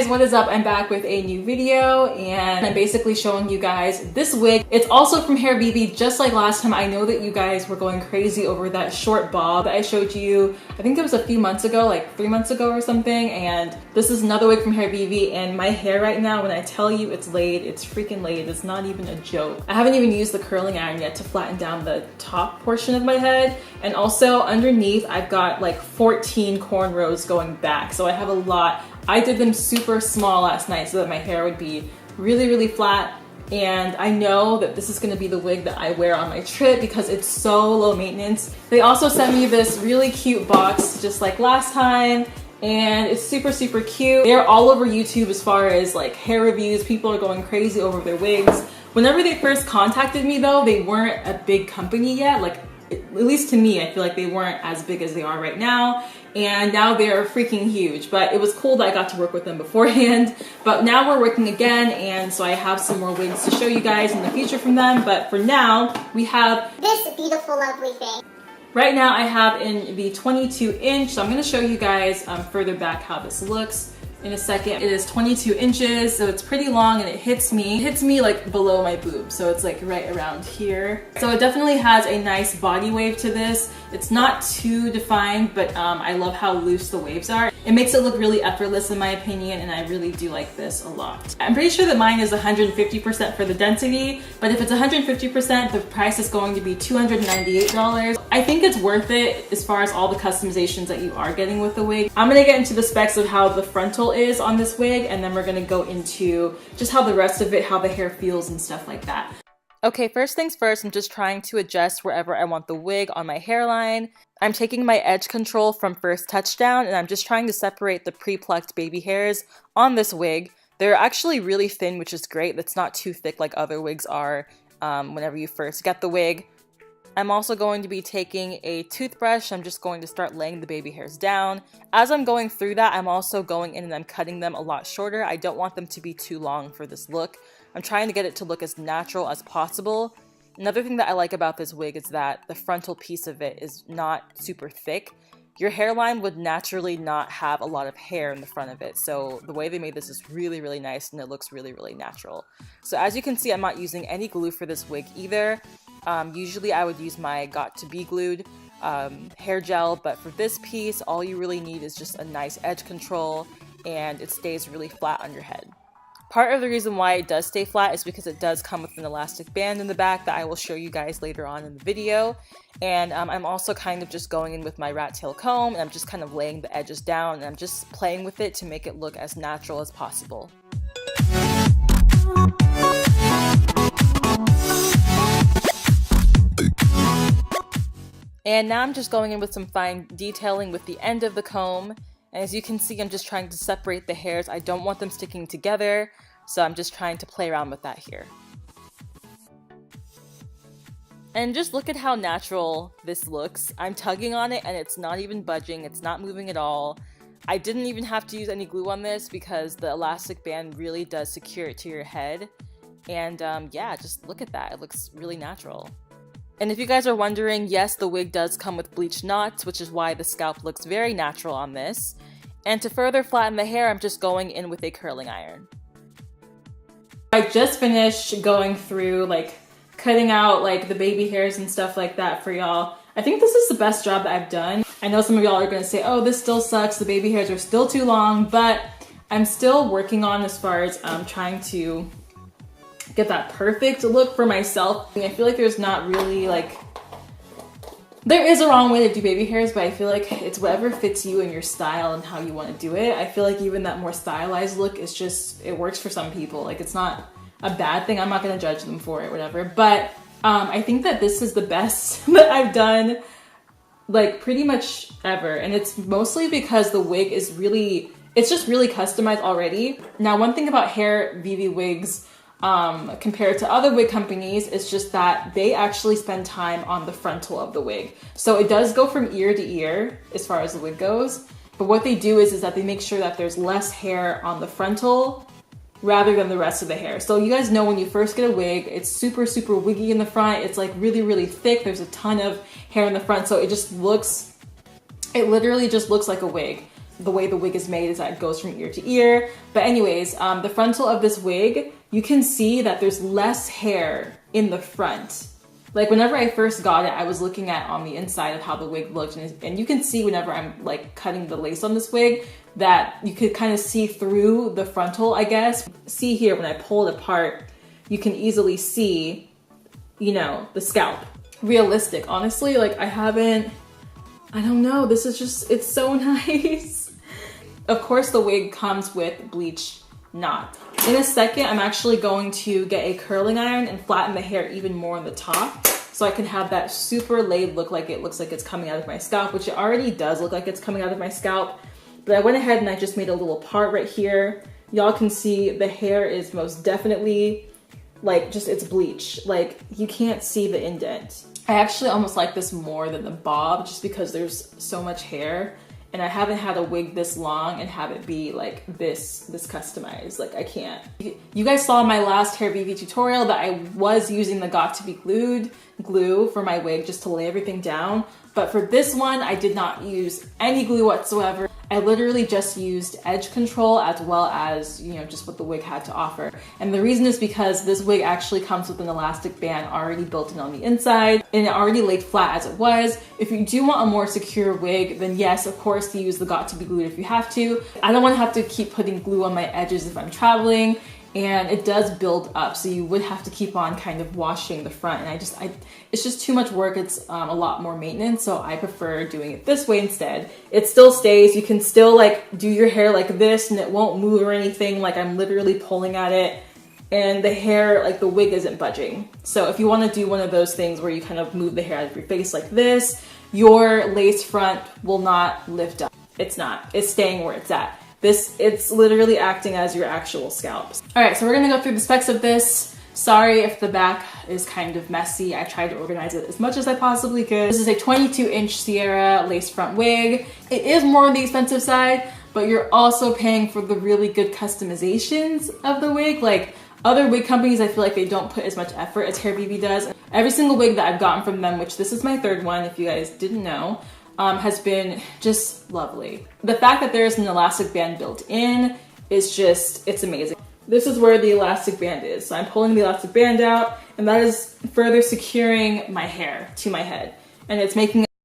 guys, what is up? I'm back with a new video and I'm basically showing you guys this wig. It's also from Hairvivi, just like last time. I know that you guys were going crazy over that short bob that I showed you. I think it was a few months ago, like 3 months ago or something. And this is another wig from Hairvivi, and my hair right now, when I tell you it's laid, it's freaking laid. It's not even a joke. I haven't even used the curling iron yet to flatten down the top portion of my head. And also underneath, I've got like 14 cornrows going back. So I have a lot. I did them super small last night so that my hair would be really, really flat. And I know that this is gonna be the wig that I wear on my trip because it's so low maintenance. They also sent me this really cute box just like last time, and it's super, super cute. They're all over YouTube as far as like hair reviews. People are going crazy over their wigs. Whenever they first contacted me though, they weren't a big company yet. Like, at least to me, I feel like they weren't as big as they are right now. And now they're freaking huge. But it was cool that I got to work with them beforehand. But now we're working again, and so I have some more wigs to show you guys in the future from them. But for now, we have this beautiful, lovely thing. Right now I have in the 22 inch. So I'm gonna show you guys further back how this looks in a second. It is 22 inches, so it's pretty long, and it hits me like below my boob. So it's like right around here. So it definitely has a nice body wave to this. It's not too defined, but I love how loose the waves are. It makes it look really effortless in my opinion, and I really do like this a lot. I'm pretty sure that mine is 150% for the density, but if it's 150%, the price is going to be $298. I think it's worth it as far as all the customizations that you are getting with the wig. I'm gonna get into the specs of how the frontal is on this wig, and then we're gonna go into just how the rest of it, how the hair feels and stuff like that. Okay, first things first, I'm just trying to adjust wherever I want the wig on my hairline. I'm taking my edge control from first touchdown, and I'm just trying to separate the pre-plucked baby hairs on this wig. They're actually really thin, which is great. That's not too thick like other wigs are whenever you first get the wig. I'm also going to be taking a toothbrush. I'm just going to start laying the baby hairs down. As I'm going through that, I'm also going in and I'm cutting them a lot shorter. I don't want them to be too long for this look. I'm trying to get it to look as natural as possible. Another thing that I like about this wig is that the frontal piece of it is not super thick. Your hairline would naturally not have a lot of hair in the front of it. So the way they made this is really, really nice, and it looks really, really natural. So as you can see, I'm not using any glue for this wig either. Usually I would use my Got To Be Glued hair gel, but for this piece, all you really need is just a nice edge control, and it stays really flat on your head. Part of the reason why it does stay flat is because it does come with an elastic band in the back that I will show you guys later on in the video. And I'm also kind of just going in with my rat tail comb, and I'm just kind of laying the edges down, and I'm just playing with it to make it look as natural as possible. And now I'm just going in with some fine detailing with the end of the comb. And as you can see, I'm just trying to separate the hairs. I don't want them sticking together, so I'm just trying to play around with that here. And just look at how natural this looks. I'm tugging on it and it's not even budging. It's not moving at all. I didn't even have to use any glue on this because the elastic band really does secure it to your head. And yeah, just look at that. It looks really natural. And if you guys are wondering, yes, the wig does come with bleached knots, which is why the scalp looks very natural on this. And to further flatten the hair, I'm just going in with a curling iron. I just finished going through, like, cutting out, like, the baby hairs and stuff like that for y'all. I think this is the best job that I've done. I know some of y'all are gonna say, oh, this still sucks, the baby hairs are still too long, but I'm still working on as far as trying to get that perfect look for myself. I feel like there's not really like, there is a wrong way to do baby hairs, but I feel like it's whatever fits you and your style and how you want to do it. I feel like even that more stylized look is just, it works for some people. Like, it's not a bad thing. I'm not going to judge them for it, whatever. But I think that this is the best that I've done, like, pretty much ever. And it's mostly because the wig is really, it's just really customized already. Now, one thing about Hairvivi wigs compared to other wig companies, it's just that they actually spend time on the frontal of the wig. So it does go from ear to ear as far as the wig goes. But what they do is that they make sure that there's less hair on the frontal rather than the rest of the hair. So you guys know when you first get a wig, it's super, super wiggy in the front. It's like really, really thick. There's a ton of hair in the front. So it just looks, it literally just looks like a wig. the way the wig is made is that it goes from ear to ear. But anyways, the frontal of this wig, you can see that there's less hair in the front. Like whenever I first got it, I was looking at on the inside of how the wig looked, and you can see whenever I'm like cutting the lace on this wig that you could kind of see through the frontal, I guess. See here, when I pull it apart, you can easily see, you know, the scalp. Realistic, honestly, like I don't know, this is just, it's so nice. Of course, the wig comes with bleach knot. In a second, I'm actually going to get a curling iron and flatten the hair even more on the top so I can have that super laid look, like it looks like it's coming out of my scalp, which it already does look like it's coming out of my scalp. But I went ahead and I just made a little part right here. Y'all can see the hair is most definitely like just, it's bleach. Like you can't see the indent. I actually almost like this more than the bob just because there's so much hair. And I haven't had a wig this long and have it be like this customized. Like I can't. You guys saw in my last Hairvivi tutorial that I was using the Got To Be Glued glue for my wig just to lay everything down. But for this one, I did not use any glue whatsoever. I literally just used edge control as well as, you know, just what the wig had to offer. And the reason is because this wig actually comes with an elastic band already built in on the inside, and it already laid flat as it was. If you do want a more secure wig, then yes, of course, use the Got To Be Glued if you have to. I don't want to have to keep putting glue on my edges if I'm traveling, and it does build up, so you would have to keep on kind of washing the front, and it's just too much work. It's a lot more maintenance, so I prefer doing it this way instead. It still stays. You can still like do your hair like this and it won't move or anything. Like I'm literally pulling at it, and the hair, like the wig isn't budging. So if you want to do one of those things where you kind of move the hair out of your face like this, your lace front will not lift up. It's not. It's staying where it's at. It's literally acting as your actual scalp. All right, so we're gonna go through the specs of this. Sorry if the back is kind of messy. I tried to organize it as much as I possibly could. This is a 22-inch Sierra lace front wig. It is more on the expensive side, but you're also paying for the really good customizations of the wig. Like other wig companies, I feel like they don't put as much effort as Hairvivi does. Every single wig that I've gotten from them, which this is my third one, if you guys didn't know, has been just lovely. The fact that there's an elastic band built in is just, it's amazing. This is where the elastic band is. So I'm pulling the elastic band out, and that is further securing my hair to my head. And it's making